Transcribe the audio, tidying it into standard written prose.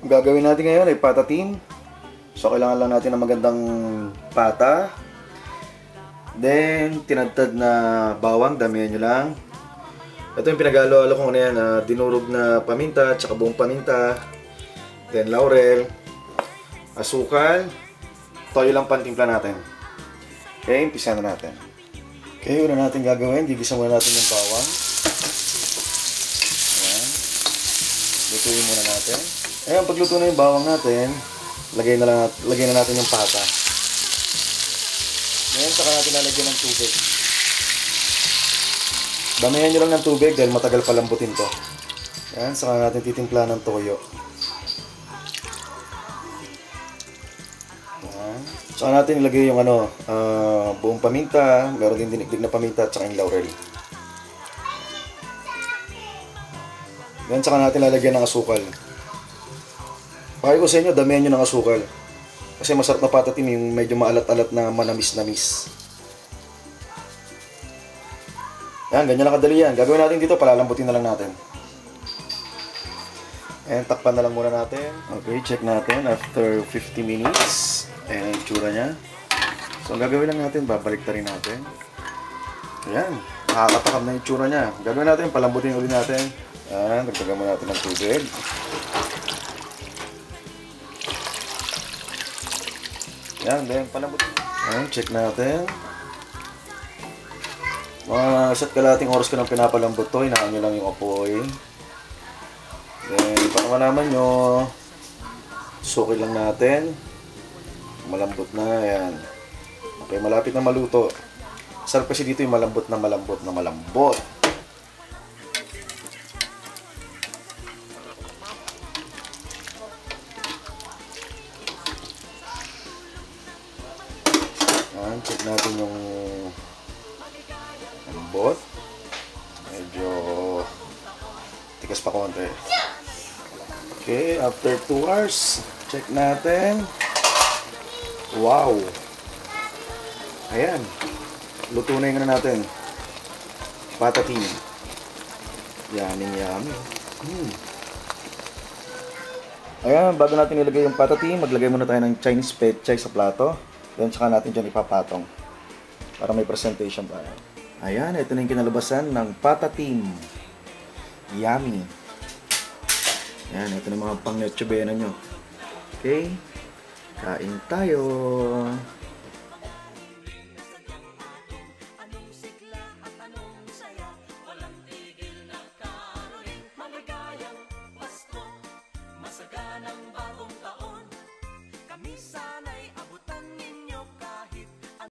Ang gagawin natin ngayon ay patatim. So, kailangan lang natin ng magandang pata. Then, tinadtad na bawang, damihan nyo lang. Ito yung pinag-halo-halo ko na yan, dinurog na paminta, tsaka buong paminta. Then, laurel, asukal, toyo lang pantimpla natin. Okay, umpisa na natin. Okay, una natin gagawin, gigisa muna natin yung bawang. Ayan. Lutuin muna natin. Ayan, pagluto na yung bawang natin, lagay na natin yung pata. Ngayon, saka natin lalagyan ng tubig. Damihan nyo lang ng tubig dahil matagal palambutin to. Ayan, saka natin titimpla ng toyo. Ayan. Saka natin ilagay yung buong paminta, meron din dinikdik na paminta at saka yung laurel. Ayan, saka natin lalagyan ng asukal. Pakay ko sa inyo, damihan nyo ng asukal. Kasi masarap na patatim yung medyo maalat-alat na manamis-namis. Yan, ganyan lang kadali yan. Gagawin natin dito, palalambutin na lang natin. And takpan na lang muna natin. Okay, check natin after 50 minutes. Ayan ang itsura niya. So, ang gagawin lang natin, babalik na rin natin. Ayan, nakakatakam na yung itsura niya. Gagawin natin, palambutin ulit natin. Ayan, dagdagan mo natin ng tubig. Ayan, then palambutin. Ayan, check natin. Mga isa't kalating oras ko nang pinapalambot to, hinaan nyo lang yung apoy. Then, para malaman nyo, suki lang natin. Malambot na, ayan. Okay, malapit na maluto. Sarap kasi dito yung malambot na malambot na malambot. Ayan, check natin yung lambot. Medyo tigas pa konti. Okay, after 2 hours, check natin. Wow! Ayan. Luto na yung natin. Patatim. Yummy. Ayan, bago natin ilagay yung patatim, maglagay muna tayo ng Chinese pechay sa plato. Then, tsaka natin dyan ipapatong. Para may presentation tayo. Ayan, ito na yung kinalabasan ng patatim. Yummy. Ayan, ito na yung mga pang-netsubena nyo. Okay? Kain tayo.